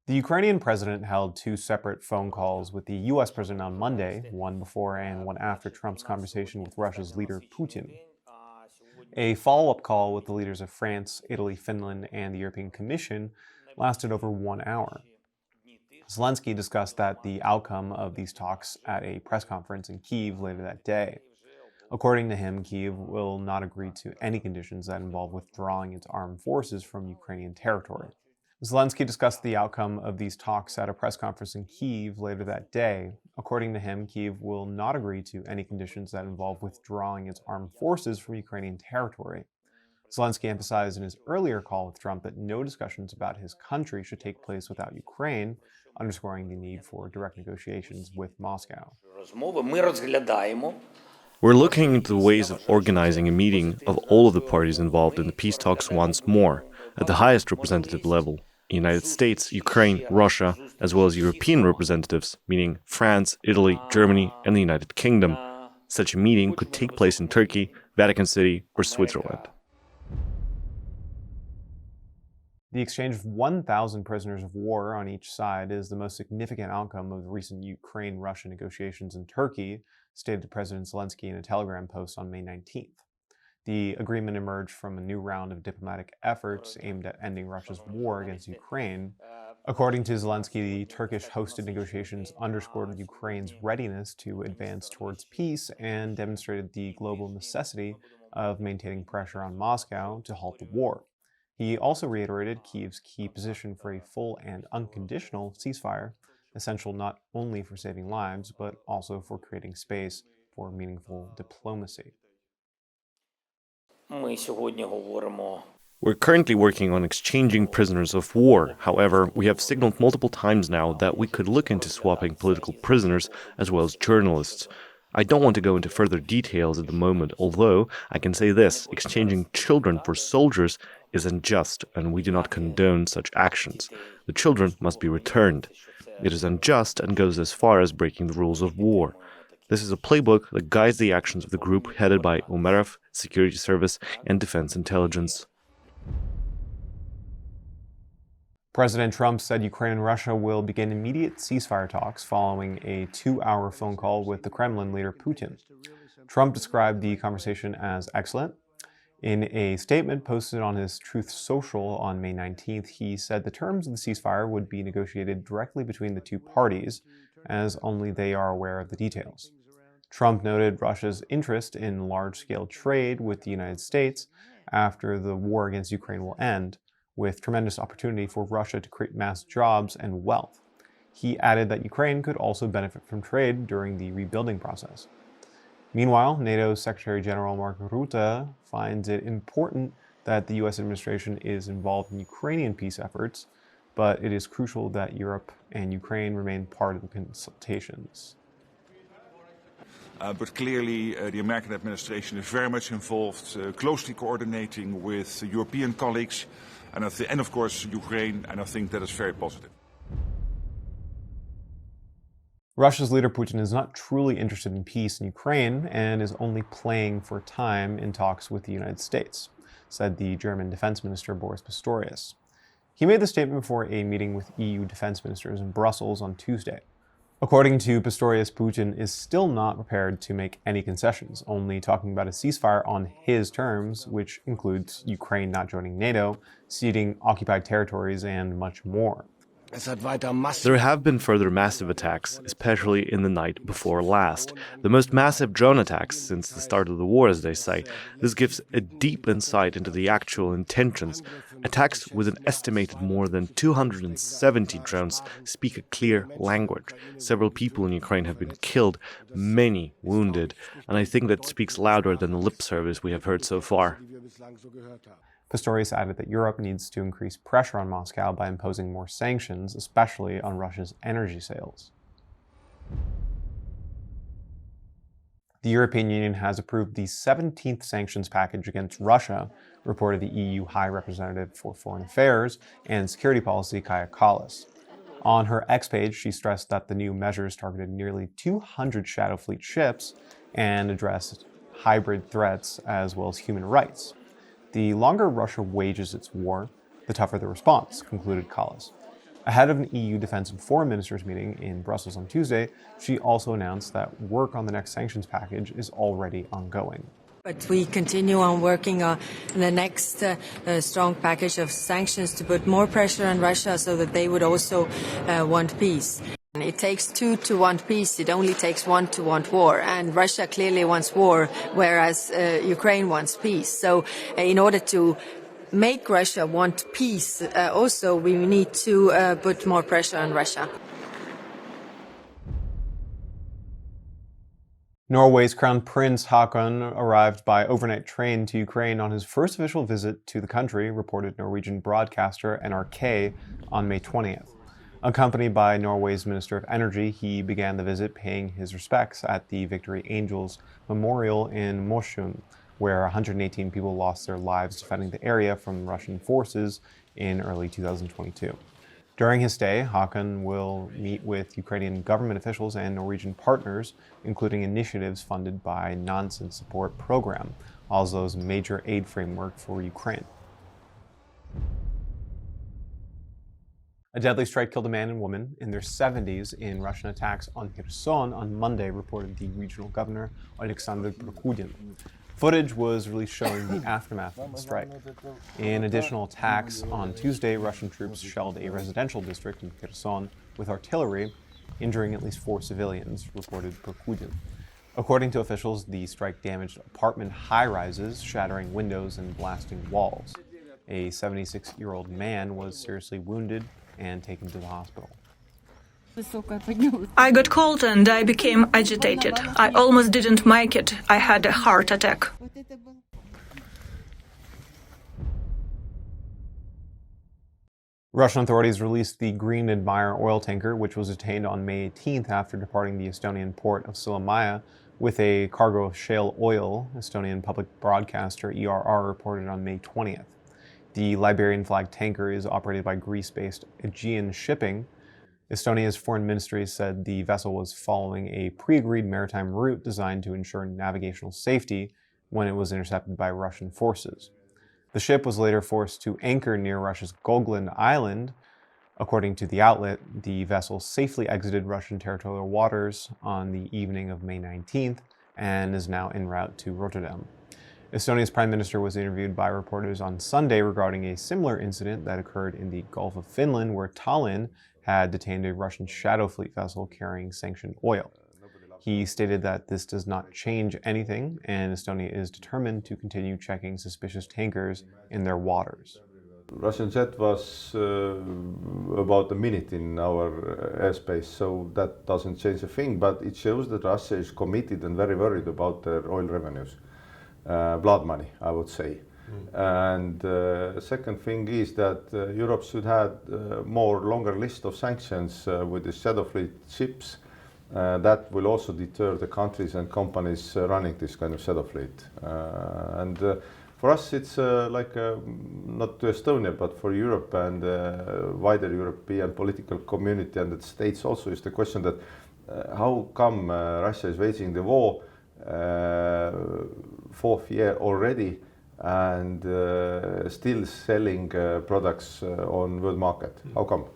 The Ukrainian president held two separate phone calls with the US president on Monday, one before and one after Trump's conversation with Russia's leader Putin. A follow up call with the leaders of France, Italy, Finland, and the European Commission lasted over 1 hour. Zelenskyy discussed the outcome of these talks at a press conference in Kyiv later that day. According to him, Kyiv will not agree to any conditions that involve withdrawing its armed forces from Ukrainian territory. Zelenskyy discussed the outcome of these talks at a press conference in Kyiv later that day. According to him, Kyiv will not agree to any conditions that involve withdrawing its armed forces from Ukrainian territory. Zelenskyy emphasized in his earlier call with Trump that no discussions about his country should take place without Ukraine, underscoring the need for direct negotiations with Moscow. We're looking into the ways of organizing a meeting of all of the parties involved in the peace talks once more, at the highest representative level. United States, Ukraine, Russia, as well as European representatives, meaning France, Italy, Germany, and the United Kingdom. Such a meeting could take place in Turkey, Vatican City, or Switzerland. The exchange of 1,000 prisoners of war on each side is the most significant outcome of the recent Ukraine-Russia negotiations in Turkey, stated President Zelenskyy in a Telegram post on May 19th. The agreement emerged from a new round of diplomatic efforts aimed at ending Russia's war against Ukraine. According to Zelenskyy, the Turkish-hosted negotiations underscored Ukraine's readiness to advance towards peace and demonstrated the global necessity of maintaining pressure on Moscow to halt the war. He also reiterated Kyiv's key position for a full and unconditional ceasefire, essential not only for saving lives, but also for creating space for meaningful diplomacy. We're currently working on exchanging prisoners of war. However, we have signaled multiple times now that we could look into swapping political prisoners as well as journalists. I don't want to go into further details at the moment, although I can say this: exchanging children for soldiers is unjust, and we do not condone such actions. The children must be returned. It is unjust and goes as far as breaking the rules of war. This is a playbook that guides the actions of the group headed by Umerov, Security Service, and Defense Intelligence. President Trump said Ukraine and Russia will begin immediate ceasefire talks following a 2-hour phone call with the Kremlin leader Putin. Trump described the conversation as excellent. In a statement posted on his Truth Social on May 19th, he said the terms of the ceasefire would be negotiated directly between the two parties, as only they are aware of the details. Trump noted Russia's interest in large-scale trade with the United States after the war against Ukraine will end, with tremendous opportunity for Russia to create mass jobs and wealth. He added that Ukraine could also benefit from trade during the rebuilding process. Meanwhile, NATO's Secretary General Mark Rutte finds it important that the U.S. administration is involved in Ukrainian peace efforts, but it is crucial that Europe and Ukraine remain part of the consultations. But clearly, the American administration is very much involved, closely coordinating with European colleagues, and of course Ukraine, and I think that is very positive. Russia's leader Putin is not truly interested in peace in Ukraine and is only playing for time in talks with the United States, said the German Defense Minister Boris Pistorius. He made the statement before a meeting with EU defense ministers in Brussels on Tuesday. According to Pistorius, Putin is still not prepared to make any concessions, only talking about a ceasefire on his terms, which includes Ukraine not joining NATO, ceding occupied territories, and much more. There have been further massive attacks, especially in the night before last. The most massive drone attacks since the start of the war, as they say. This gives a deep insight into the actual intentions. Attacks with an estimated more than 270 drones speak a clear language. Several people in Ukraine have been killed, many wounded, and I think that speaks louder than the lip service we have heard so far. Pistorius added that Europe needs to increase pressure on Moscow by imposing more sanctions, especially on Russia's energy sales. The European Union has approved the 17th sanctions package against Russia, reported the EU High Representative for Foreign Affairs and Security Policy, Kaja Kallas. On her X page, she stressed that the new measures targeted nearly 200 Shadow Fleet ships and addressed hybrid threats as well as human rights. The longer Russia wages its war, the tougher the response, concluded Kallas. Ahead of an EU defense and foreign ministers meeting in Brussels on Tuesday, she also announced that work on the next sanctions package is already ongoing. But we continue on working on the next strong package of sanctions to put more pressure on Russia so that they would also want peace. It takes two to want peace. It only takes one to want war. And Russia clearly wants war, whereas Ukraine wants peace. So in order to make Russia want peace, also we need to put more pressure on Russia. Norway's Crown Prince Haakon arrived by overnight train to Ukraine on his first official visit to the country, reported Norwegian broadcaster NRK on May 20th. Accompanied by Norway's Minister of Energy, he began the visit paying his respects at the Victory Angels Memorial in Mosjøen, where 118 people lost their lives defending the area from Russian forces in early 2022. During his stay, Haakon will meet with Ukrainian government officials and Norwegian partners, including initiatives funded by Nansen Support Program, Oslo's major aid framework for Ukraine. A deadly strike killed a man and woman in their 70s in Russian attacks on Kherson on Monday, reported the regional governor, Alexander Prokudin. Footage was released showing the aftermath of the strike. In additional attacks on Tuesday, Russian troops shelled a residential district in Kherson with artillery, injuring at least 4 civilians, reported Prokudin. According to officials, the strike damaged apartment high-rises, shattering windows and blasting walls. A 76-year-old man was seriously wounded and taken to the hospital. I got cold and I became agitated. I almost didn't make it. I had a heart attack. Russian authorities released the Green Admire oil tanker, which was detained on May 18th after departing the Estonian port of Sillamäe with a cargo of shale oil, Estonian public broadcaster ERR reported on May 20th. The Liberian-flagged tanker is operated by Greece-based Aegean Shipping. Estonia's foreign ministry said the vessel was following a pre-agreed maritime route designed to ensure navigational safety when it was intercepted by Russian forces. The ship was later forced to anchor near Russia's Gogland Island. According to the outlet, the vessel safely exited Russian territorial waters on the evening of May 19th and is now en route to Rotterdam. Estonia's prime minister was interviewed by reporters on Sunday regarding a similar incident that occurred in the Gulf of Finland, where Tallinn had detained a Russian shadow fleet vessel carrying sanctioned oil. He stated that this does not change anything, and Estonia is determined to continue checking suspicious tankers in their waters. Russian jet was about a minute in our airspace, so that doesn't change a thing, but it shows that Russia is committed and very worried about their oil revenues. Blood money, I would say. And second thing is that Europe should have more longer list of sanctions with the shadow fleet ships. That will also deter the countries and companies running this kind of shadow fleet. And for us, it's like not to Estonia, but for Europe and wider European political community and the states also is the question that how come Russia is waging the war 4th year already and still selling products on world market? How come?